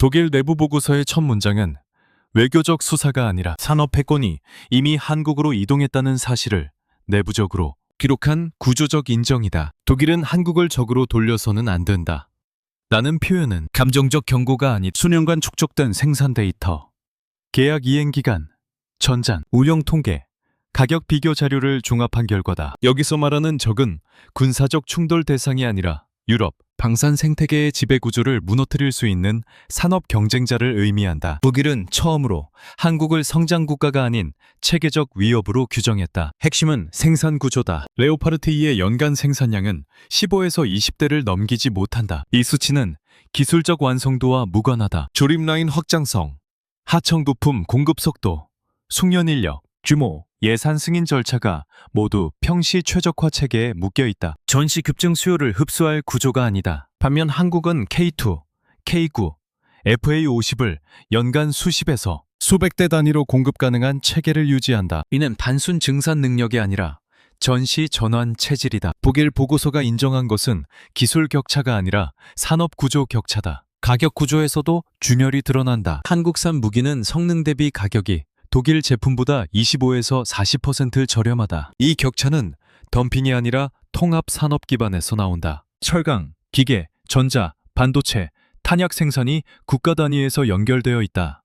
독일 내부 보고서의 첫 문장은 외교적 수사가 아니라 산업 패권이 이미 한국으로 이동했다는 사실을 내부적으로 기록한 구조적 인정이다. 독일은 한국을 적으로 돌려서는 안 된다. 라는 표현은 감정적 경고가 아닌 수년간 축적된 생산 데이터, 계약 이행 기간, 전장, 운영 통계, 가격 비교 자료를 종합한 결과다. 여기서 말하는 적은 군사적 충돌 대상이 아니라 유럽, 방산 생태계의 지배 구조를 무너뜨릴 수 있는 산업 경쟁자를 의미한다. 독일은 처음으로 한국을 성장 국가가 아닌 체계적 위협으로 규정했다. 핵심은 생산 구조다. 레오파르트 2의 연간 생산량은 15에서 20대를 넘기지 못한다. 이 수치는 기술적 완성도와 무관하다. 조립 라인 확장성, 하청 부품 공급 속도, 숙련 인력, 규모, 예산 승인 절차가 모두 평시 최적화 체계에 묶여 있다. 전시 급증 수요를 흡수할 구조가 아니다. 반면 한국은 K2, K9, FA50을 연간 수십에서 수백 대 단위로 공급 가능한 체계를 유지한다. 이는 단순 증산 능력이 아니라 전시 전환 체질이다. 독일 보고서가 인정한 것은 기술 격차가 아니라 산업 구조 격차다. 가격 구조에서도 균열이 드러난다. 한국산 무기는 성능 대비 가격이 독일 제품보다 25에서 40% 저렴하다. 이 격차는 덤핑이 아니라 통합 산업 기반에서 나온다. 철강, 기계, 전자, 반도체, 탄약 생산이 국가 단위에서 연결되어 있다.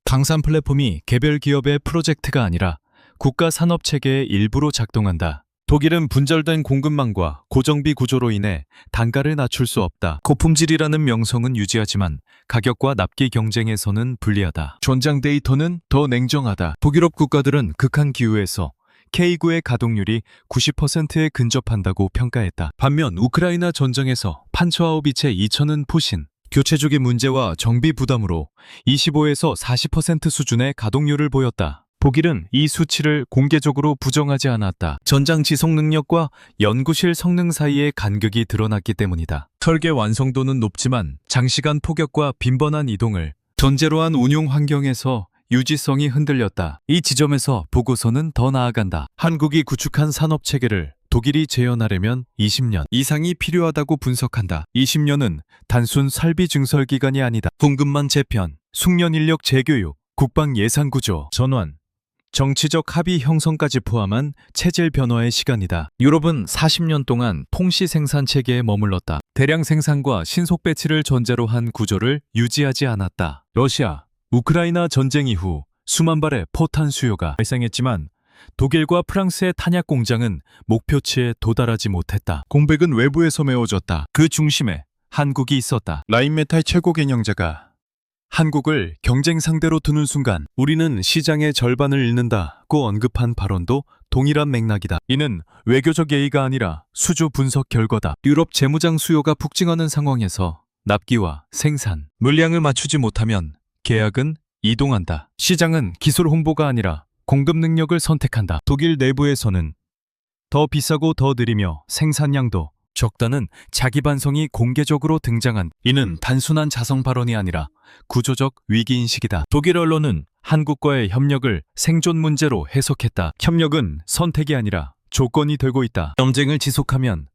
강산 플랫폼이 개별 기업의 프로젝트가 아니라 국가 산업 체계의 일부로 작동한다. 독일은 분절된 공급망과 고정비 구조로 인해 단가를 낮출 수 없다. 고품질이라는 명성은 유지하지만 가격과 납기 경쟁에서는 불리하다. 전장 데이터는 더 냉정하다. 북유럽 국가들은 극한 기후에서 K9의 가동률이 90%에 근접한다고 평가했다. 반면 우크라이나 전쟁에서 판처하우비체 2000은 포신, 교체 주기 문제와 정비 부담으로 25에서 40% 수준의 가동률을 보였다. 독일은 이 수치를 공개적으로 부정하지 않았다. 전장 지속 능력과 연구실 성능 사이의 간극이 드러났기 때문이다. 설계 완성도는 높지만 장시간 폭격과 빈번한 이동을 전제로 한 운용 환경에서 유지성이 흔들렸다. 이 지점에서 보고서는 더 나아간다. 한국이 구축한 산업 체계를 독일이 재현하려면 20년 이상이 필요하다고 분석한다. 20년은 단순 설비 증설 기간이 아니다. 공급망 재편, 숙련 인력 재교육, 국방 예산 구조, 전환, 정치적 합의 형성까지 포함한 체질 변화의 시간이다. 유럽은 40년 동안 통시 생산 체계에 머물렀다. 대량 생산과 신속 배치를 전제로 한 구조를 유지하지 않았다. 러시아, 우크라이나 전쟁 이후 수만 발의 포탄 수요가 발생했지만 독일과 프랑스의 탄약 공장은 목표치에 도달하지 못했다. 공백은 외부에서 메워졌다. 그 중심에 한국이 있었다. 라인메탈 최고 경영자가 한국을 경쟁 상대로 두는 순간 우리는 시장의 절반을 잃는다고 언급한 발언도 동일한 맥락이다. 이는 외교적 예의가 아니라 수주 분석 결과다. 유럽 재무장 수요가 북증하는 상황에서 납기와 생산, 물량을 맞추지 못하면 계약은 이동한다. 시장은 기술 홍보가 아니라 공급 능력을 선택한다. 독일 내부에서는 더 비싸고 더 느리며 생산량도 적다는 자기 반성이 공개적으로 등장한. 이는 단순한 자성 발언이 아니라 구조적 위기인식이다. 독일 언론은 한국과의 협력을 생존 문제로 해석했다. 협력은 선택이 아니라 조건이 되고 있다. 경쟁을 지속하면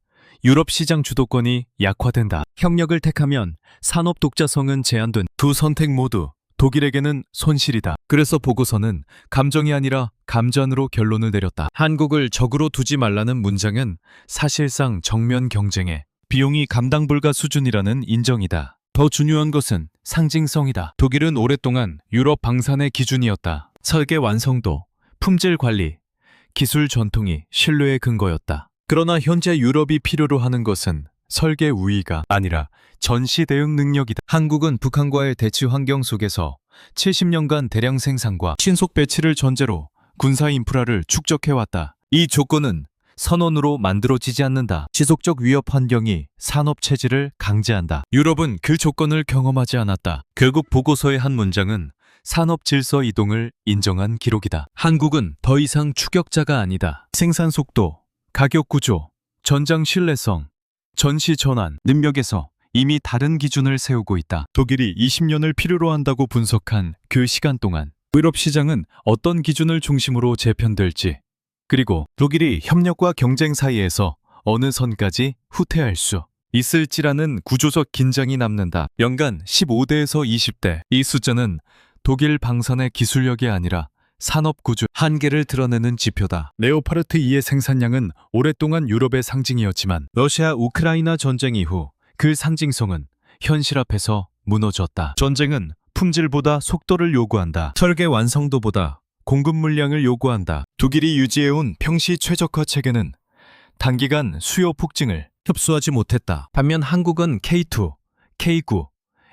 유럽 시장 주도권이 약화된다. 협력을 택하면 산업 독자성은 제한된. 두 선택 모두 독일에게는 손실이다. 그래서 보고서는 감정이 아니라 감전으로 결론을 내렸다. 한국을 적으로 두지 말라는 문장은 사실상 정면 경쟁에 비용이 감당 불가 수준이라는 인정이다. 더 중요한 것은 상징성이다. 독일은 오랫동안 유럽 방산의 기준이었다. 설계 완성도, 품질 관리, 기술 전통이 신뢰의 근거였다. 그러나 현재 유럽이 필요로 하는 것은 설계 우위가 아니라 전시 대응 능력이다. 한국은 북한과의 대치 환경 속에서 70년간 대량 생산과 신속 배치를 전제로 군사 인프라를 축적해왔다. 이 조건은 선언으로 만들어지지 않는다. 지속적 위협 환경이 산업 체질을 강제한다. 유럽은 그 조건을 경험하지 않았다. 결국 보고서의 한 문장은 산업 질서 이동을 인정한 기록이다. 한국은 더 이상 추격자가 아니다. 생산 속도, 가격 구조, 전장 신뢰성, 전시 전환, 능력에서 이미 다른 기준을 세우고 있다. 독일이 20년을 필요로 한다고 분석한 그 시간 동안 유럽 시장은 어떤 기준을 중심으로 재편될지, 그리고 독일이 협력과 경쟁 사이에서 어느 선까지 후퇴할 수 있을지라는 구조적 긴장이 남는다. 연간 15대에서 20대. 이 숫자는 독일 방산의 기술력이 아니라 산업 구조 한계를 드러내는 지표다. 레오파르트 2의 생산량은 오랫동안 유럽의 상징이었지만 러시아 우크라이나 전쟁 이후 그 상징성은 현실 앞에서 무너졌다. 전쟁은 품질보다 속도를 요구한다. 설계 완성도보다 공급 물량을 요구한다. 독일이 유지해온 평시 최적화 체계는 단기간 수요 폭증을 흡수하지 못했다. 반면 한국은 K2, K9,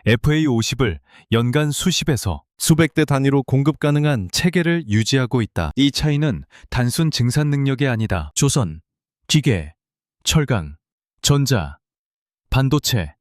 FA50을 연간 수십에서 수백 대 단위로 공급 가능한 체계를 유지하고 있다. 이 차이는 단순 증산 능력이 아니다. 조선, 기계, 철강, 전자, 반도체,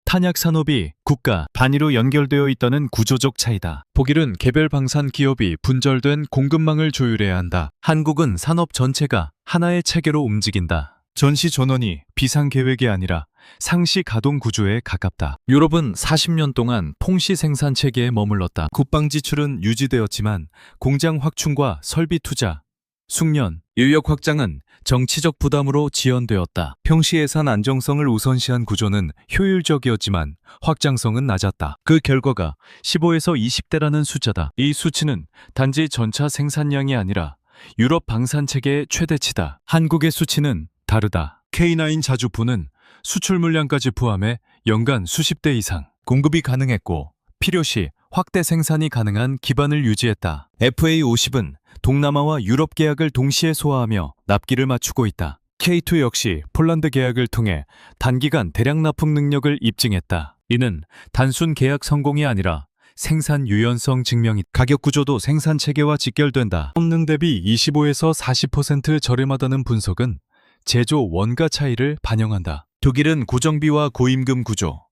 탄약 산업이 국가 단위로 연결되어 있다는 구조적 차이다. 독일은 개별 방산 기업이 분절된 공급망을 조율해야 한다. 한국은 산업 전체가 하나의 체계로 움직인다. 전시 전원이 비상 계획이 아니라 상시 가동 구조에 가깝다. 유럽은 40년 동안 통시 생산 체계에 머물렀다. 국방 지출은 유지되었지만 공장 확충과 설비 투자, 숙련, 인력 확장은 정치적 부담으로 지연되었다. 평시 예산 안정성을 우선시한 구조는 효율적이었지만 확장성은 낮았다. 그 결과가 15에서 20대라는 숫자다. 이 수치는 단지 전차 생산량이 아니라 유럽 방산 체계의 최대치다. 한국의 수치는 다르다. K9 자주포는 수출 물량까지 포함해 연간 수십 대 이상 공급이 가능했고 필요시 확대 생산이 가능한 기반을 유지했다. FA50은 동남아와 유럽 계약을 동시에 소화하며 납기를 맞추고 있다. K2 역시 폴란드 계약을 통해 단기간 대량 납품 능력을 입증했다. 이는 단순 계약 성공이 아니라 생산 유연성 증명이다. 가격 구조도 생산 체계와 직결된다. 성능 대비 25에서 40% 저렴하다는 분석은 제조 원가 차이를 반영한다. 독일은 고정비와 고임금 구조,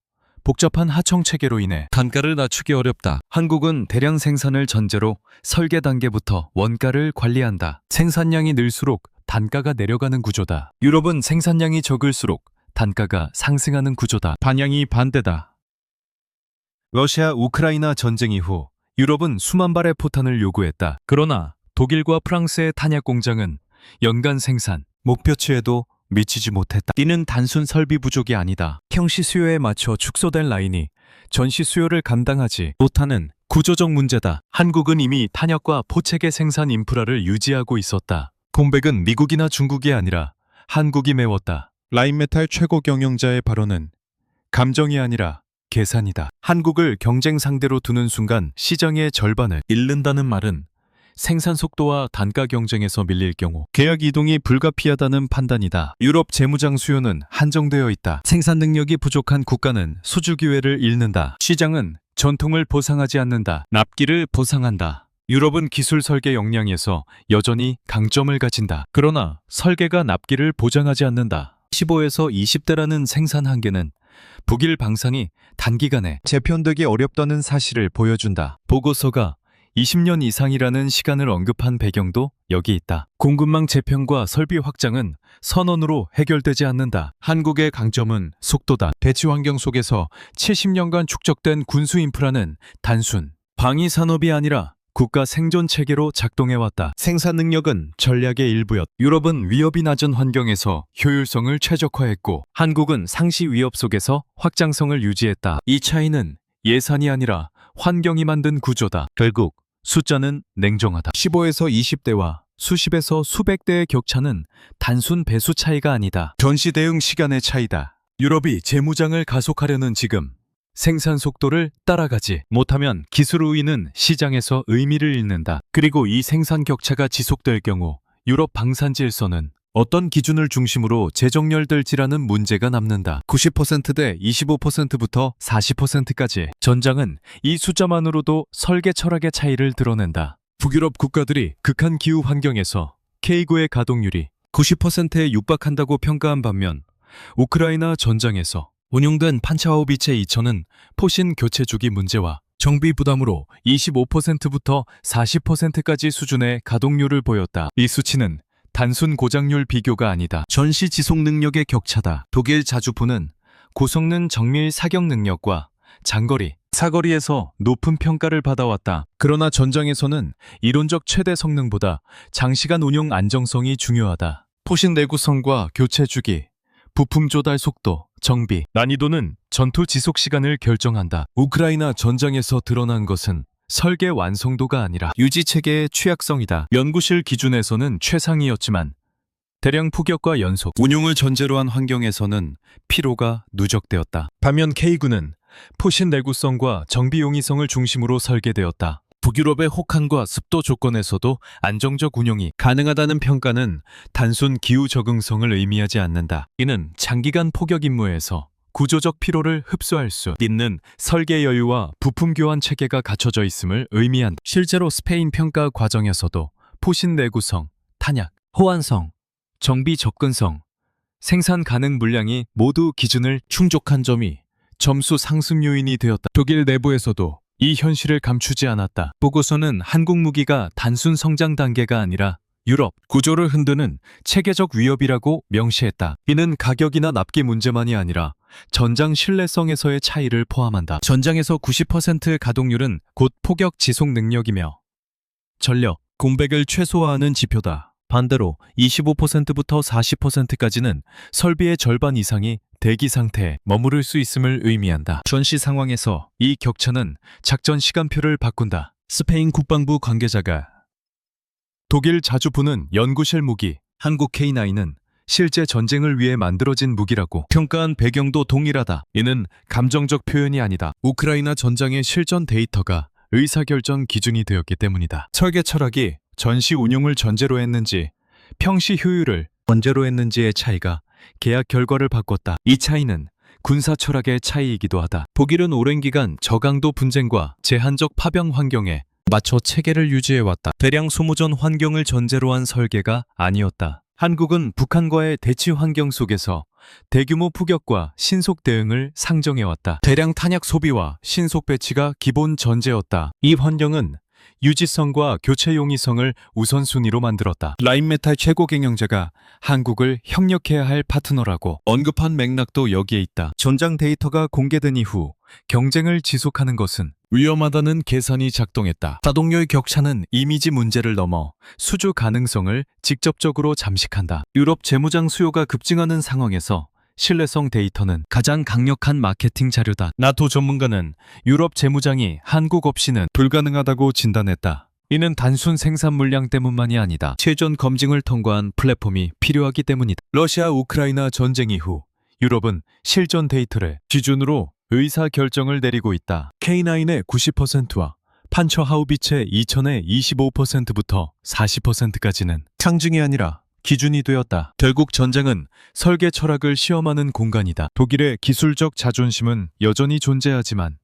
복잡한 하청 체계로 인해 단가를 낮추기 어렵다. 한국은 대량 생산을 전제로 설계 단계부터 원가를 관리한다. 생산량이 늘수록 단가가 내려가는 구조다. 유럽은 생산량이 적을수록 단가가 상승하는 구조다. 반향이 반대다. 러시아 우크라이나 전쟁 이후 유럽은 수만 발의 포탄을 요구했다. 그러나 독일과 프랑스의 탄약 공장은 연간 생산 목표치에도 미치지 못했다. 이는 단순 설비 부족이 아니다. 평시 수요에 맞춰 축소된 라인이 전시 수요를 감당하지 못하는 구조적 문제다. 한국은 이미 탄약과 포체계 생산 인프라를 유지하고 있었다. 공백은 미국이나 중국이 아니라 한국이 메웠다. 라인메탈 최고 경영자의 발언은 감정이 아니라 계산이다. 한국을 경쟁 상대로 두는 순간 시장의 절반을 잃는다는 말은 생산 속도와 단가 경쟁에서 밀릴 경우 계약 이동이 불가피하다는 판단이다. 유럽 재무장 수요는 한정되어 있다. 생산 능력이 부족한 국가는 수주 기회를 잃는다. 시장은 전통을 보상하지 않는다. 납기를 보상한다. 유럽은 기술 설계 역량에서 여전히 강점을 가진다. 그러나 설계가 납기를 보장하지 않는다. 15에서 20대라는 생산 한계는 북일 방산이 단기간에 재편되기 어렵다는 사실을 보여준다. 보고서가 20년 이상이라는 시간을 언급한 배경도 여기 있다. 공급망 재편과 설비 확장은 선언으로 해결되지 않는다. 한국의 강점은 속도다. 대치 환경 속에서 70년간 축적된 군수 인프라는 단순 방위 산업이 아니라 국가 생존 체계로 작동해왔다. 생산 능력은 전략의 일부였다. 유럽은 위협이 낮은 환경에서 효율성을 최적화했고 한국은 상시 위협 속에서 확장성을 유지했다. 이 차이는 예산이 아니라 환경이 만든 구조다. 결국 숫자는 냉정하다. 15에서 20대와 수십에서 수백 대의 격차는 단순 배수 차이가 아니다. 전시 대응 시간의 차이다. 유럽이 재무장을 가속하려는 지금 생산 속도를 따라가지 못하면 기술 우위는 시장에서 의미를 잃는다. 그리고 이 생산 격차가 지속될 경우 유럽 방산 질서는 어떤 기준을 중심으로 재정렬될지라는 문제가 남는다. 90%대 25%부터 40%까지. 전장은 이 숫자만으로도 설계 철학의 차이를 드러낸다. 북유럽 국가들이 극한 기후 환경에서 K9의 가동률이 90%에 육박한다고 평가한 반면 우크라이나 전장에서 운용된 판차오비체 2000은 포신 교체 주기 문제와 정비 부담으로 25%부터 40%까지 수준의 가동률을 보였다. 이 수치는 단순 고장률 비교가 아니다. 전시 지속 능력의 격차다. 독일 자주포는 고성능 정밀 사격 능력과 장거리, 사거리에서 높은 평가를 받아왔다. 그러나 전장에서는 이론적 최대 성능보다 장시간 운용 안정성이 중요하다. 포신 내구성과 교체 주기, 부품 조달 속도, 정비, 난이도는 전투 지속 시간을 결정한다. 우크라이나 전장에서 드러난 것은 설계 완성도가 아니라 유지 체계의 취약성이다. 연구실 기준에서는 최상이었지만 대량 폭격과 연속, 운용을 전제로 한 환경에서는 피로가 누적되었다. 반면 K군은 포신 내구성과 정비 용이성을 중심으로 설계되었다. 북유럽의 혹한과 습도 조건에서도 안정적 운용이 가능하다는 평가는 단순 기후 적응성을 의미하지 않는다. 이는 장기간 포격 임무에서 구조적 피로를 흡수할 수 있는 설계 여유와 부품 교환 체계가 갖춰져 있음을 의미한다. 실제로 스페인 평가 과정에서도 포신 내구성, 탄약, 호환성, 정비 접근성, 생산 가능 물량이 모두 기준을 충족한 점이 점수 상승 요인이 되었다. 독일 내부에서도 이 현실을 감추지 않았다. 보고서는 한국 무기가 단순 성장 단계가 아니라 유럽 구조를 흔드는 체계적 위협이라고 명시했다. 이는 가격이나 납기 문제만이 아니라 전장 신뢰성에서의 차이를 포함한다. 전장에서 90%의 가동률은 곧 포격 지속 능력이며 전력, 공백을 최소화하는 지표다. 반대로 25%부터 40%까지는 설비의 절반 이상이 대기 상태에 머무를 수 있음을 의미한다. 전시 상황에서 이 격차는 작전 시간표를 바꾼다. 스페인 국방부 관계자가 독일 자주부는 연구실 무기, 한국 K9은 실제 전쟁을 위해 만들어진 무기라고 평가한 배경도 동일하다. 이는 감정적 표현이 아니다. 우크라이나 전장의 실전 데이터가 의사결정 기준이 되었기 때문이다. 설계 철학이 전시 운용을 전제로 했는지 평시 효율을 원제로 했는지의 차이가 계약 결과를 바꿨다. 이 차이는 군사 철학의 차이이기도 하다. 독일은 오랜 기간 저강도 분쟁과 제한적 파병 환경에 맞춰 체계를 유지해왔다. 대량 소모전 환경을 전제로 한 설계가 아니었다. 한국은 북한과의 대치 환경 속에서 대규모 포격과 신속 대응을 상정해왔다. 대량 탄약 소비와 신속 배치가 기본 전제였다. 이 환경은 유지성과 교체 용이성을 우선순위로 만들었다. 라인메탈 최고 경영자가 한국을 협력해야 할 파트너라고 언급한 맥락도 여기에 있다. 전장 데이터가 공개된 이후 경쟁을 지속하는 것은 위험하다는 계산이 작동했다. 가동률 격차는 이미지 문제를 넘어 수주 가능성을 직접적으로 잠식한다. 유럽 재무장 수요가 급증하는 상황에서 신뢰성 데이터는 가장 강력한 마케팅 자료다. 나토 전문가는 유럽 재무장이 한국 없이는 불가능하다고 진단했다. 이는 단순 생산 물량 때문만이 아니다. 최전 검증을 통과한 플랫폼이 필요하기 때문이다. 러시아 우크라이나 전쟁 이후 유럽은 실전 데이터를 기준으로 의사 결정을 내리고 있다. K9의 90%와 판처 하우비체 2000의 25%부터 40%까지는 상징이 아니라 기준이 되었다. 결국 전쟁은 설계 철학을 시험하는 공간이다. 독일의 기술적 자존심은 여전히 존재하지만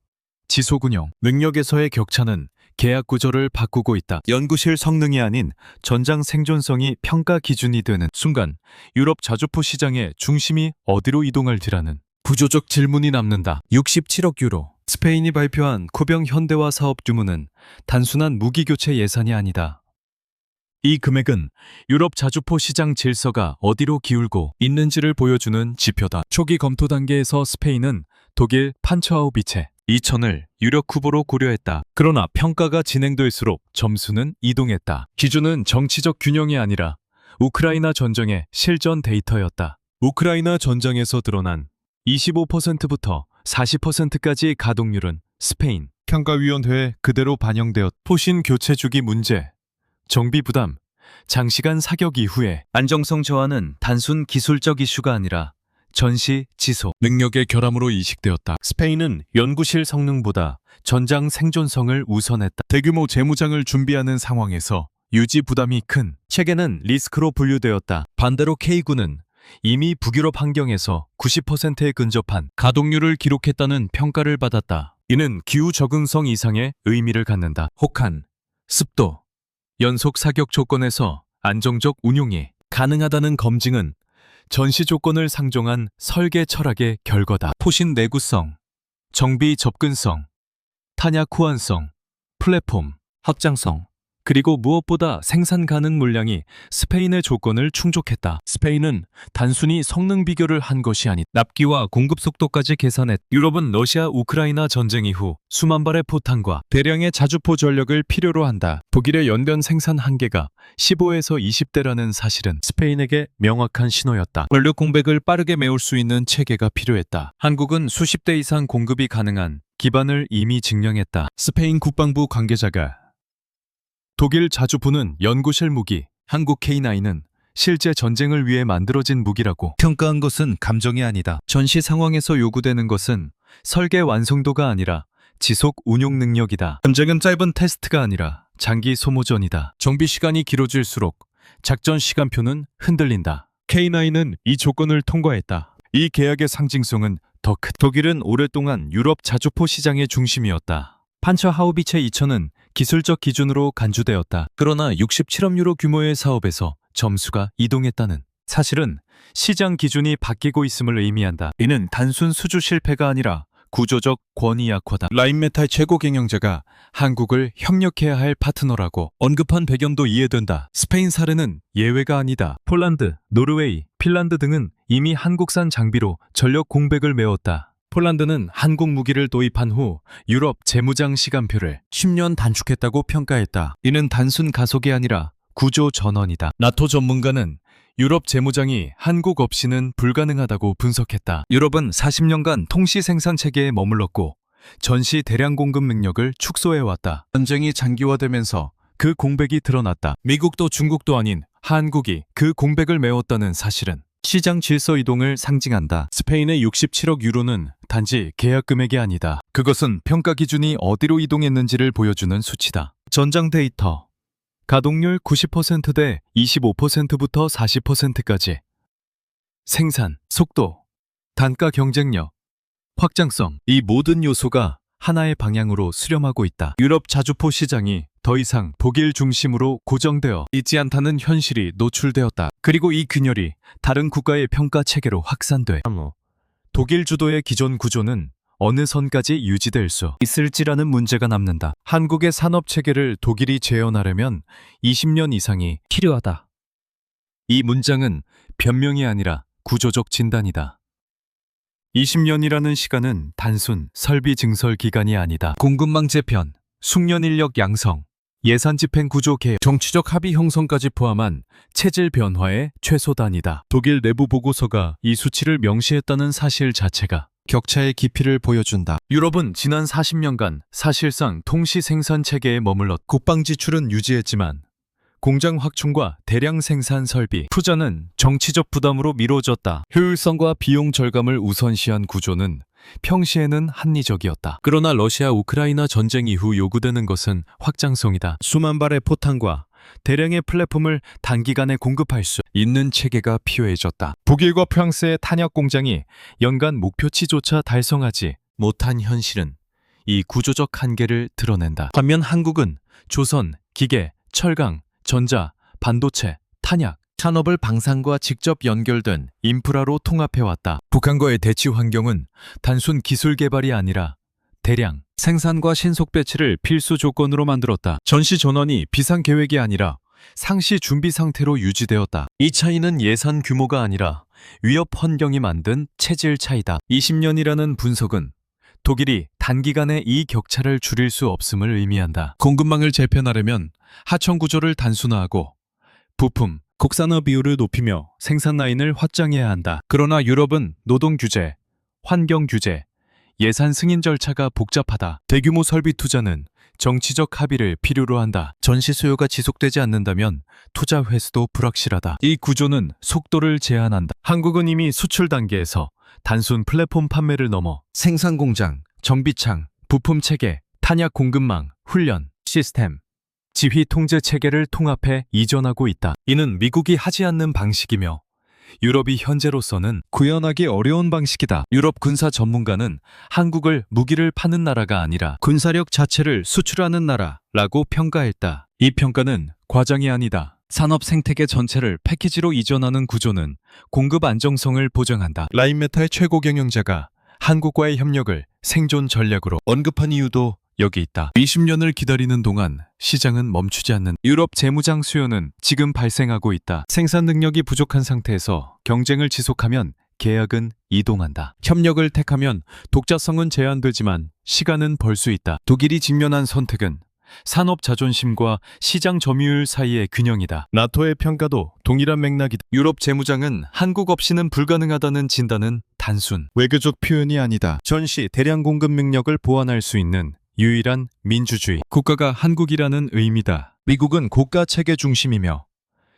지속 운영 능력에서의 격차는 계약 구조를 바꾸고 있다. 연구실 성능이 아닌 전장 생존성이 평가 기준이 되는 순간 유럽 자주포 시장의 중심이 어디로 이동할지라는 구조적 질문이 남는다. 67억 유로. 스페인이 발표한 코병 현대화 사업 규모는 단순한 무기 교체 예산이 아니다. 이 금액은 유럽 자주포 시장 질서가 어디로 기울고 있는지를 보여주는 지표다. 초기 검토 단계에서 스페인은 독일 판처하우비체 2000을 유력 후보로 고려했다. 그러나 평가가 진행될수록 점수는 이동했다. 기준은 정치적 균형이 아니라 우크라이나 전쟁의 실전 데이터였다. 우크라이나 전장에서 드러난 25%부터 40%까지 가동률은 스페인 평가위원회에 그대로 반영되었다. 포신 교체 주기 문제, 정비 부담, 장시간 사격 이후에 안정성 저하는 단순 기술적 이슈가 아니라 전시 지속 능력의 결함으로 인식되었다. 스페인은 연구실 성능보다 전장 생존성을 우선했다. 대규모 재무장을 준비하는 상황에서 유지 부담이 큰 체계는 리스크로 분류되었다. 반대로 K군은 이미 북유럽 환경에서 90%에 근접한 가동률을 기록했다는 평가를 받았다. 이는 기후 적응성 이상의 의미를 갖는다. 혹한, 습도, 연속 사격 조건에서 안정적 운용이 가능하다는 검증은 전시 조건을 상정한 설계 철학의 결과다. 포신 내구성, 정비 접근성, 탄약 호환성, 플랫폼, 확장성, 그리고 무엇보다 생산 가능 물량이 스페인의 조건을 충족했다. 스페인은 단순히 성능 비교를 한 것이 아닌 납기와 공급 속도까지 계산했다. 유럽은 러시아 우크라이나 전쟁 이후 수만 발의 포탄과 대량의 자주포 전력을 필요로 한다. 독일의 연변 생산 한계가 15에서 20대라는 사실은 스페인에게 명확한 신호였다. 원료 공백을 빠르게 메울 수 있는 체계가 필요했다. 한국은 수십 대 이상 공급이 가능한 기반을 이미 증명했다. 스페인 국방부 관계자가 독일 자주포는 연구실 무기, 한국 K9은 실제 전쟁을 위해 만들어진 무기라고 평가한 것은 감정이 아니다. 전시 상황에서 요구되는 것은 설계 완성도가 아니라 지속 운용 능력이다. 전쟁은 짧은 테스트가 아니라 장기 소모전이다. 정비 시간이 길어질수록 작전 시간표는 흔들린다. K9은 이 조건을 통과했다. 이 계약의 상징성은 더 크다. 독일은 오랫동안 유럽 자주포 시장의 중심이었다. 판처 하우비체 2000은 기술적 기준으로 간주되었다. 그러나 67억 유로 규모의 사업에서 점수가 이동했다는 사실은 시장 기준이 바뀌고 있음을 의미한다. 이는 단순 수주 실패가 아니라 구조적 권위 약화다. 라인메탈 최고 경영자가 한국을 협력해야 할 파트너라고 언급한 배경도 이해된다. 스페인 사례는 예외가 아니다. 폴란드, 노르웨이, 핀란드 등은 이미 한국산 장비로 전력 공백을 메웠다. 폴란드는 한국 무기를 도입한 후 유럽 재무장 시간표를 10년 단축했다고 평가했다. 이는 단순 가속이 아니라 구조 전환이다. 나토 전문가는 유럽 재무장이 한국 없이는 불가능하다고 분석했다. 유럽은 40년간 통시 생산 체계에 머물렀고 전시 대량 공급 능력을 축소해왔다. 전쟁이 장기화되면서 그 공백이 드러났다. 미국도 중국도 아닌 한국이 그 공백을 메웠다는 사실은 시장 질서 이동을 상징한다. 스페인의 67억 유로는 단지 계약 금액이 아니다. 그것은 평가 기준이 어디로 이동했는지를 보여주는 수치다. 전장 데이터. 가동률 90%대 25%부터 40%까지. 생산, 속도, 단가 경쟁력, 확장성. 이 모든 요소가 하나의 방향으로 수렴하고 있다. 유럽 자주포 시장이 더 이상 독일 중심으로 고정되어 있지 않다는 현실이 노출되었다. 그리고 이 균열이 다른 국가의 평가 체계로 확산돼. 독일 주도의 기존 구조는 어느 선까지 유지될 수 있을지라는 문제가 남는다. 한국의 산업 체계를 독일이 재현하려면 20년 이상이 필요하다. 이 문장은 변명이 아니라 구조적 진단이다. 20년이라는 시간은 단순 설비 증설 기간이 아니다. 공급망 재편, 숙련 인력 양성, 예산 집행 구조 개혁, 정치적 합의 형성까지 포함한 체질 변화의 최소 단위다. 독일 내부 보고서가 이 수치를 명시했다는 사실 자체가 격차의 깊이를 보여준다. 유럽은 지난 40년간 사실상 통시 생산 체계에 머물렀 국방 지출은 유지했지만 공장 확충과 대량 생산 설비, 투자는 정치적 부담으로 미뤄졌다. 효율성과 비용 절감을 우선시한 구조는 평시에는 합리적이었다. 그러나 러시아 우크라이나 전쟁 이후 요구되는 것은 확장성이다. 수만 발의 포탄과 대량의 플랫폼을 단기간에 공급할 수 있는 체계가 필요해졌다. 독일과 프랑스의 탄약 공장이 연간 목표치조차 달성하지 못한 현실은 이 구조적 한계를 드러낸다. 반면 한국은 조선, 기계, 철강, 전자, 반도체, 탄약, 산업을 방산과 직접 연결된 인프라로 통합해왔다. 북한과의 대치 환경은 단순 기술 개발이 아니라 대량 생산과 신속 배치를 필수 조건으로 만들었다. 전시 전원이 비상 계획이 아니라 상시 준비 상태로 유지되었다. 이 차이는 예산 규모가 아니라 위협 환경이 만든 체질 차이다. 20년이라는 분석은 독일이 단기간에 이 격차를 줄일 수 없음을 의미한다. 공급망을 재편하려면 하청 구조를 단순화하고 부품, 국산화 비율을 높이며 생산 라인을 확장해야 한다. 그러나 유럽은 노동 규제, 환경 규제, 예산 승인 절차가 복잡하다. 대규모 설비 투자는 정치적 합의를 필요로 한다. 전시 수요가 지속되지 않는다면 투자 회수도 불확실하다. 이 구조는 속도를 제한한다. 한국은 이미 수출 단계에서 단순 플랫폼 판매를 넘어 생산 공장, 정비창, 부품 체계, 탄약 공급망, 훈련, 시스템, 지휘 통제 체계를 통합해 이전하고 있다. 이는 미국이 하지 않는 방식이며 유럽이 현재로서는 구현하기 어려운 방식이다. 유럽 군사 전문가는 한국을 무기를 파는 나라가 아니라 군사력 자체를 수출하는 나라라고 평가했다. 이 평가는 과장이 아니다. 산업 생태계 전체를 패키지로 이전하는 구조는 공급 안정성을 보장한다. 라인메탈 최고 경영자가 한국과의 협력을 생존 전략으로 언급한 이유도 여기 있다. 20년을 기다리는 동안 시장은 멈추지 않는 유럽 재무장 수요는 지금 발생하고 있다. 생산 능력이 부족한 상태에서 경쟁을 지속하면 계약은 이동한다. 협력을 택하면 독자성은 제한되지만 시간은 벌 수 있다. 독일이 직면한 선택은 산업 자존심과 시장 점유율 사이의 균형이다. 나토의 평가도 동일한 맥락이다. 유럽 재무장은 한국 없이는 불가능하다는 진단은 단순 외교적 표현이 아니다. 전시 대량 공급 능력을 보완할 수 있는 유일한 민주주의 국가가 한국이라는 의미다. 미국은 국가 체계 중심이며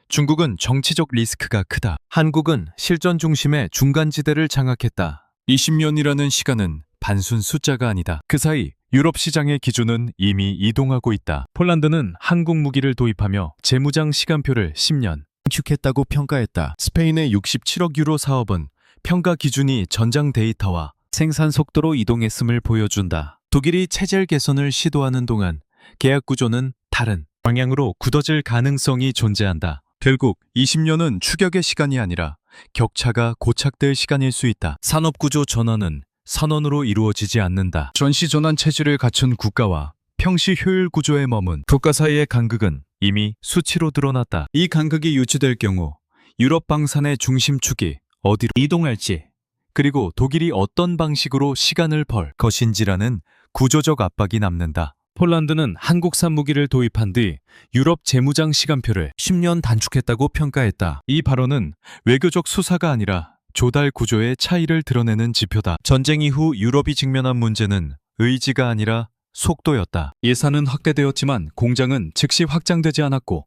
중국은 정치적 리스크가 크다. 한국은 실전 중심의 중간지대를 장악했다. 20년이라는 시간은 단순 숫자가 아니다. 그 사이 유럽 시장의 기준은 이미 이동하고 있다. 폴란드는 한국 무기를 도입하며 재무장 시간표를 10년 단축했다고 평가했다. 스페인의 67억 유로 사업은 평가 기준이 전장 데이터와 생산 속도로 이동했음을 보여준다. 독일이 체질 개선을 시도하는 동안 계약 구조는 다른 방향으로 굳어질 가능성이 존재한다. 결국 20년은 추격의 시간이 아니라 격차가 고착될 시간일 수 있다. 산업구조 전환은 선언으로 이루어지지 않는다. 전시 전환 체질을 갖춘 국가와 평시 효율 구조에 머문 국가 사이의 간극은 이미 수치로 드러났다. 이 간극이 유지될 경우 유럽 방산의 중심축이 어디로 이동할지 그리고 독일이 어떤 방식으로 시간을 벌 것인지라는 구조적 압박이 남는다. 폴란드는 한국산 무기를 도입한 뒤 유럽 재무장 시간표를 10년 단축했다고 평가했다. 이 발언은 외교적 수사가 아니라 조달 구조의 차이를 드러내는 지표다. 전쟁 이후 유럽이 직면한 문제는 의지가 아니라 속도였다. 예산은 확대되었지만 공장은 즉시 확장되지 않았고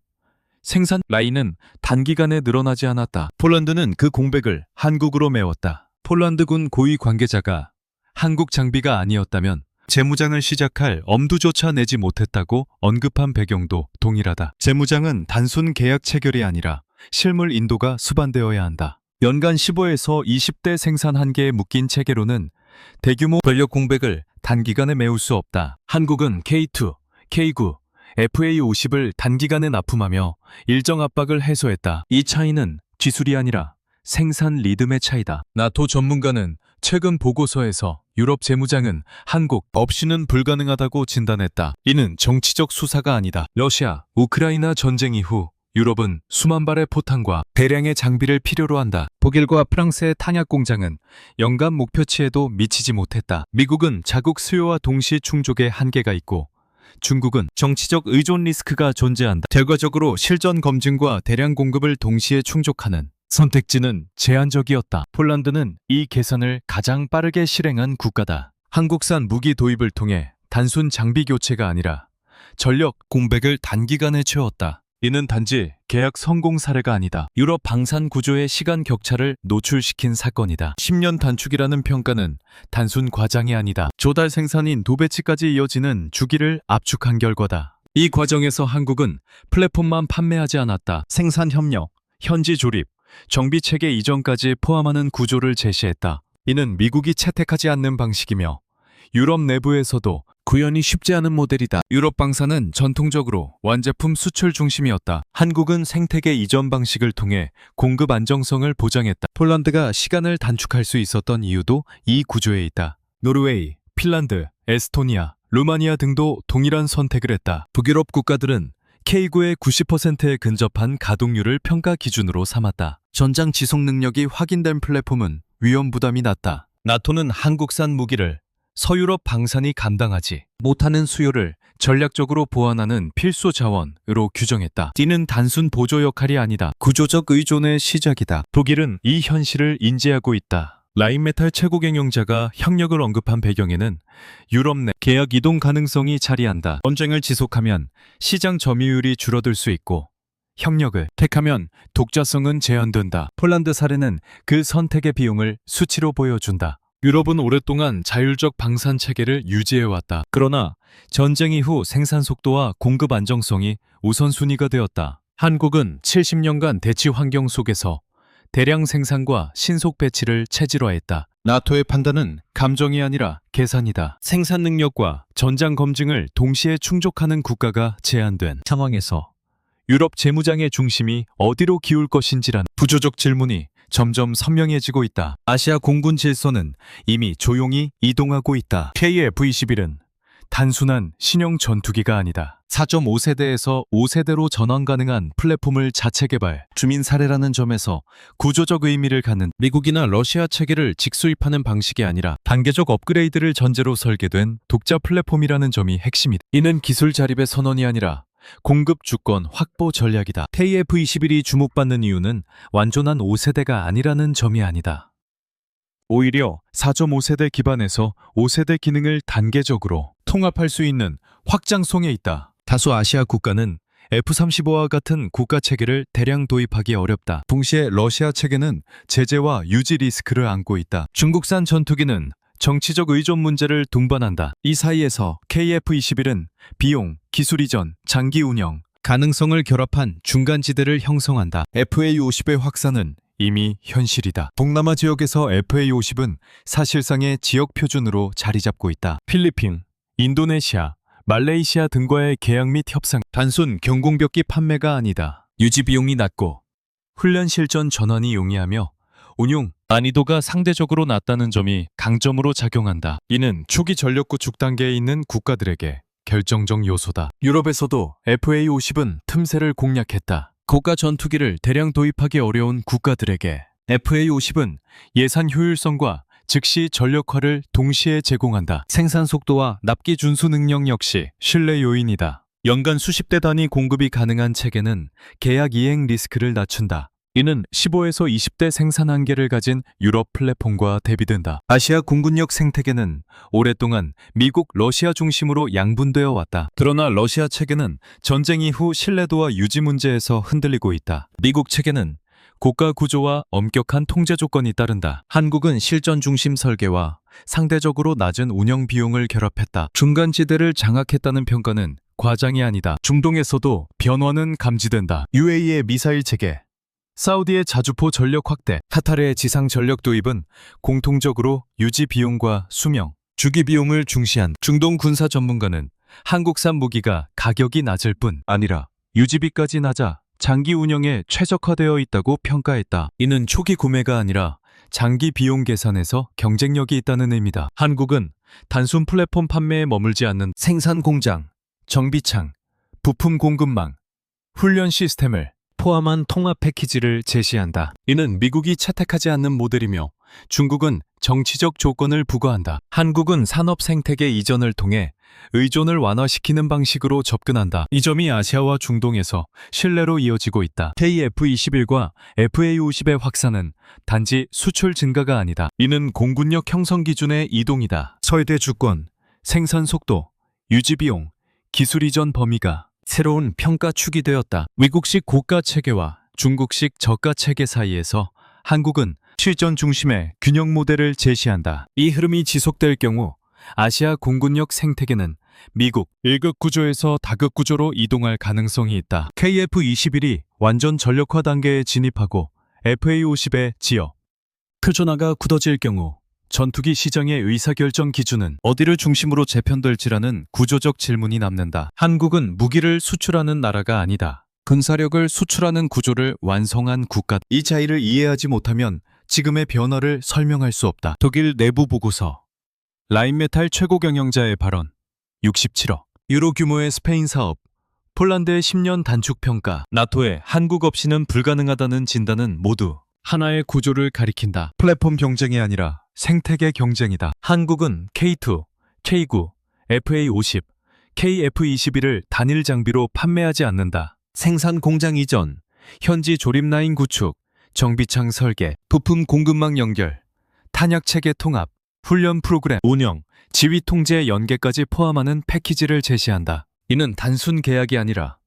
생산 라인은 단기간에 늘어나지 않았다. 폴란드는 그 공백을 한국으로 메웠다. 폴란드군 고위 관계자가 한국 장비가 아니었다면 재무장을 시작할 엄두조차 내지 못했다고 언급한 배경도 동일하다. 재무장은 단순 계약 체결이 아니라 실물 인도가 수반되어야 한다. 연간 15에서 20대 생산 한계에 묶인 체계로는 대규모 전력 공백을 단기간에 메울 수 없다. 한국은 K2, K9, FA50을 단기간에 납품하며 일정 압박을 해소했다. 이 차이는 기술이 아니라 생산 리듬의 차이다. 나토 전문가는 최근 보고서에서 유럽 재무장은 한국 없이는 불가능하다고 진단했다. 이는 정치적 수사가 아니다. 러시아, 우크라이나 전쟁 이후 유럽은 수만 발의 포탄과 대량의 장비를 필요로 한다. 독일과 프랑스의 탄약 공장은 연간 목표치에도 미치지 못했다. 미국은 자국 수요와 동시 충족의 한계가 있고 중국은 정치적 의존 리스크가 존재한다. 결과적으로 실전 검증과 대량 공급을 동시에 충족하는 선택지는 제한적이었다. 폴란드는 이 계산을 가장 빠르게 실행한 국가다. 한국산 무기 도입을 통해 단순 장비 교체가 아니라 전력 공백을 단기간에 채웠다. 이는 단지 계약 성공 사례가 아니다. 유럽 방산 구조의 시간 격차를 노출시킨 사건이다. 10년 단축이라는 평가는 단순 과장이 아니다. 조달 생산인 도배치까지 이어지는 주기를 압축한 결과다. 이 과정에서 한국은 플랫폼만 판매하지 않았다. 생산 협력, 현지 조립, 정비 체계 이전까지 포함하는 구조를 제시했다. 이는 미국이 채택하지 않는 방식이며 유럽 내부에서도 구현이 쉽지 않은 모델이다. 유럽 방산은 전통적으로 완제품 수출 중심이었다. 한국은 생태계 이전 방식을 통해 공급 안정성을 보장했다. 폴란드가 시간을 단축할 수 있었던 이유도 이 구조에 있다. 노르웨이, 핀란드, 에스토니아, 루마니아 등도 동일한 선택을 했다. 북유럽 국가들은 K9의 90%에 근접한 가동률을 평가 기준으로 삼았다. 전장 지속 능력이 확인된 플랫폼은 위험 부담이 낮다. 나토는 한국산 무기를 서유럽 방산이 감당하지 못하는 수요를 전략적으로 보완하는 필수 자원으로 규정했다. 이는 단순 보조 역할이 아니다. 구조적 의존의 시작이다. 독일은 이 현실을 인지하고 있다. 라인메탈 최고 경영자가 협력을 언급한 배경에는 유럽 내 계약 이동 가능성이 자리한다. 전쟁을 지속하면 시장 점유율이 줄어들 수 있고 협력을 택하면 독자성은 제한된다. 폴란드 사례는 그 선택의 비용을 수치로 보여준다. 유럽은 오랫동안 자율적 방산 체계를 유지해왔다. 그러나 전쟁 이후 생산 속도와 공급 안정성이 우선순위가 되었다. 한국은 70년간 대치 환경 속에서 대량 생산과 신속 배치를 체질화했다. 나토의 판단은 감정이 아니라 계산이다. 생산 능력과 전장 검증을 동시에 충족하는 국가가 제한된 상황에서 유럽 재무장의 중심이 어디로 기울 것인지란 부조적 질문이 점점 선명해지고 있다. 아시아 공군 질서는 이미 조용히 이동하고 있다. KF-21은 단순한 신형 전투기가 아니다. 4.5세대에서 5세대로 전환 가능한 플랫폼을 자체 개발, 주민 사례라는 점에서 구조적 의미를 갖는 미국이나 러시아 체계를 직수입하는 방식이 아니라 단계적 업그레이드를 전제로 설계된 독자 플랫폼이라는 점이 핵심이다. 이는 기술 자립의 선언이 아니라 공급 주권 확보 전략이다. KF-21이 주목받는 이유는 완전한 5세대가 아니라는 점이 아니다. 오히려 4.5세대 기반에서 5세대 기능을 단계적으로 통합할 수 있는 확장성에 있다. 다수 아시아 국가는 F-35와 같은 국가 체계를 대량 도입하기 어렵다. 동시에 러시아 체계는 제재와 유지 리스크를 안고 있다. 중국산 전투기는 정치적 의존 문제를 동반한다. 이 사이에서 KF-21은 비용, 기술 이전, 장기 운영, 가능성을 결합한 중간지대를 형성한다. FA-50의 확산은 이미 현실이다. 동남아 지역에서 FA-50은 사실상의 지역 표준으로 자리 잡고 있다. 필리핀, 인도네시아, 말레이시아 등과의 계약 및 협상, 단순 경공벽기 판매가 아니다. 유지 비용이 낮고 훈련 실전 전환이 용이하며 운용 난이도가 상대적으로 낮다는 점이 강점으로 작용한다. 이는 초기 전력 구축 단계에 있는 국가들에게 결정적 요소다. 유럽에서도 FA-50은 틈새를 공략했다. 고가 전투기를 대량 도입하기 어려운 국가들에게 FA-50은 예산 효율성과 즉시 전력화를 동시에 제공한다. 생산 속도와 납기 준수 능력 역시 신뢰 요인이다. 연간 수십 대 단위 공급이 가능한 체계는 계약 이행 리스크를 낮춘다. 이는 15에서 20대 생산 한계를 가진 유럽 플랫폼과 대비된다. 아시아 공군력 생태계는 오랫동안 미국, 러시아 중심으로 양분되어 왔다. 그러나 러시아 체계는 전쟁 이후 신뢰도와 유지 문제에서 흔들리고 있다. 미국 체계는 고가 구조와 엄격한 통제 조건이 따른다. 한국은 실전 중심 설계와 상대적으로 낮은 운영 비용을 결합했다. 중간지대를 장악했다는 평가는 과장이 아니다. 중동에서도 변화는 감지된다. UAE의 미사일 체계, 사우디의 자주포 전력 확대, 카타르의 지상 전력 도입은 공통적으로 유지 비용과 수명, 주기 비용을 중시한. 중동 군사 전문가는 한국산 무기가 가격이 낮을 뿐 아니라 유지비까지 낮아 장기 운영에 최적화되어 있다고 평가했다. 이는 초기 구매가 아니라 장기 비용 계산에서 경쟁력이 있다는 의미다. 한국은 단순 플랫폼 판매에 머물지 않는 생산 공장, 정비창, 부품 공급망, 훈련 시스템을 포함한 통합 패키지를 제시한다. 이는 미국이 채택하지 않는 모델이며 중국은 정치적 조건을 부과한다. 한국은 산업 생태계 이전을 통해 의존을 완화시키는 방식으로 접근한다. 이 점이 아시아와 중동에서 신뢰로 이어지고 있다. KF-21과 FA-50의 확산은 단지 수출 증가가 아니다. 이는 공군력 형성 기준의 이동이다. 설대 주권, 생산 속도, 유지 비용, 기술 이전 범위가 새로운 평가축이 되었다. 미국식 고가 체계와 중국식 저가 체계 사이에서 한국은 실전 중심의 균형 모델을 제시한다. 이 흐름이 지속될 경우 아시아 공군력 생태계는 미국 1급 구조에서 다급 구조로 이동할 가능성이 있다. KF-21이 완전 전력화 단계에 진입하고 FA-50의 지역, 표준화가 굳어질 경우 전투기 시장의 의사결정 기준은 어디를 중심으로 재편될지라는 구조적 질문이 남는다. 한국은 무기를 수출하는 나라가 아니다. 군사력을 수출하는 구조를 완성한 국가. 이 차이를 이해하지 못하면 지금의 변화를 설명할 수 없다. 독일 내부 보고서, 라인메탈 최고 경영자의 발언, 67억 유로 규모의 스페인 사업, 폴란드의 10년 단축 평가, 나토의 한국 없이는 불가능하다는 진단은 모두 하나의 구조를 가리킨다. 플랫폼 경쟁이 아니라 생태계 경쟁이다. 한국은 K2, K9, FA-50, KF-21을 단일 장비로 판매하지 않는다. 생산 공장 이전, 현지 조립 라인 구축, 정비창 설계, 부품 공급망 연결, 탄약 체계 통합, 훈련 프로그램 운영, 지휘 통제 연계까지 포함하는 패키지를 제시한다. 이는 단순 계약이 아니라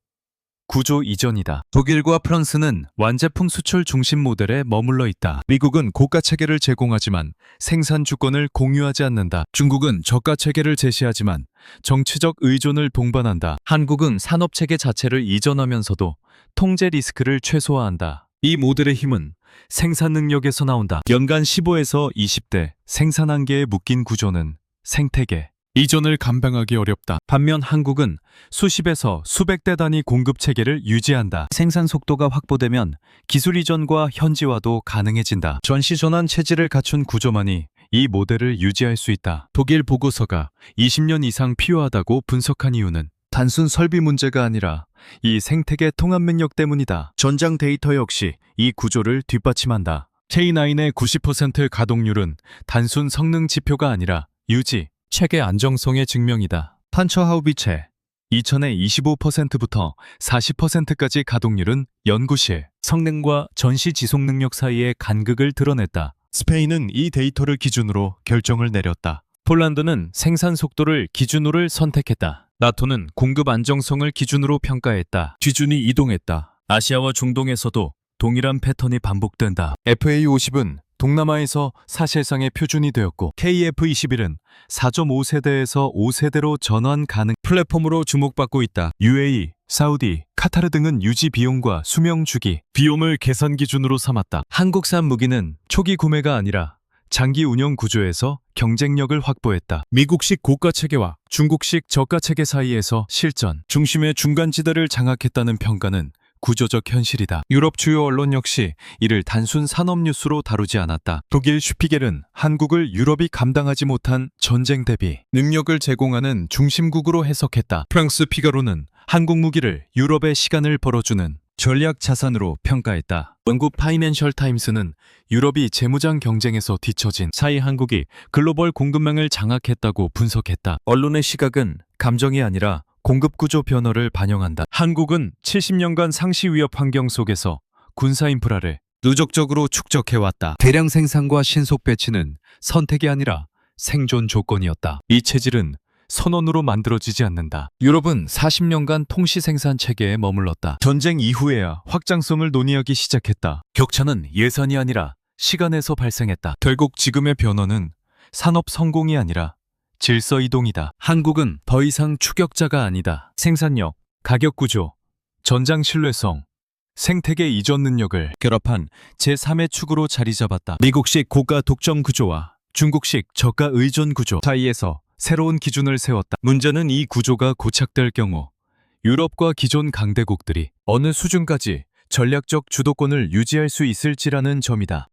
구조 이전이다. 독일과 프랑스는 완제품 수출 중심 모델에 머물러 있다. 미국은 고가 체계를 제공하지만 생산 주권을 공유하지 않는다. 중국은 저가 체계를 제시하지만 정치적 의존을 동반한다. 한국은 산업 체계 자체를 이전하면서도 통제 리스크를 최소화한다. 이 모델의 힘은 생산 능력에서 나온다. 연간 15에서 20대 생산 한계에 묶인 구조는 생태계 이전을 감당하기 어렵다. 반면 한국은 수십에서 수백 대 단위 공급 체계를 유지한다. 생산 속도가 확보되면 기술 이전과 현지화도 가능해진다. 전시 전환 체질을 갖춘 구조만이 이 모델을 유지할 수 있다. 독일 보고서가 20년 이상 필요하다고 분석한 이유는 단순 설비 문제가 아니라 이 생태계 통합 능력 때문이다. 전장 데이터 역시 이 구조를 뒷받침한다. K9의 90% 가동률은 단순 성능 지표가 아니라 유지, 체계 안정성의 증명이다. 판처하우비체 2000의 25%부터 40%까지 가동률은 연구실, 성능과 전시 지속 능력 사이의 간극을 드러냈다. 스페인은 이 데이터를 기준으로 결정을 내렸다. 폴란드는 생산 속도를 기준으로를 선택했다. 나토는 공급 안정성을 기준으로 평가했다. 기준이 이동했다. 아시아와 중동에서도 동일한 패턴이 반복된다. FA50은 동남아에서 사실상의 표준이 되었고 KF21은 4.5세대에서 5세대로 전환 가능 플랫폼으로 주목받고 있다. UAE, 사우디, 카타르 등은 유지 비용과 수명 주기, 비용을 개선 기준으로 삼았다. 한국산 무기는 초기 구매가 아니라 장기 운영 구조에서 경쟁력을 확보했다. 미국식 고가 체계와 중국식 저가 체계 사이에서 실전, 중심의 중간지대를 장악했다는 평가는 구조적 현실이다. 유럽 주요 언론 역시 이를 단순 산업 뉴스로 다루지 않았다. 독일 슈피겔은 한국을 유럽이 감당하지 못한 전쟁 대비 능력을 제공하는 중심국으로 해석했다. 프랑스 피가로는 한국 무기를 유럽의 시간을 벌어주는 전략 자산으로 평가했다. 영국 파이낸셜 타임스는 유럽이 재무장 경쟁에서 뒤처진 사이 한국이 글로벌 공급망을 장악했다고 분석했다. 언론의 시각은 감정이 아니라 공급 구조 변화를 반영한다. 한국은 70년간 상시 위협 환경 속에서 군사 인프라를 누적적으로 축적해왔다. 대량 생산과 신속 배치는 선택이 아니라 생존 조건이었다. 이 체질은 선언으로 만들어지지 않는다. 유럽은 40년간 통시 생산 체계에 머물렀다. 전쟁 이후에야 확장성을 논의하기 시작했다. 격차는 예산이 아니라 시간에서 발생했다. 결국 지금의 변화는 산업 성공이 아니라 질서 이동이다. 한국은 더 이상 추격자가 아니다. 생산력, 가격 구조, 전장 신뢰성, 생태계 이전 능력을 결합한 제3의 축으로 자리 잡았다. 미국식 고가 독점 구조와 중국식 저가 의존 구조 사이에서 새로운 기준을 세웠다. 문제는 이 구조가 고착될 경우 유럽과 기존 강대국들이 어느 수준까지 전략적 주도권을 유지할 수 있을지라는 점이다.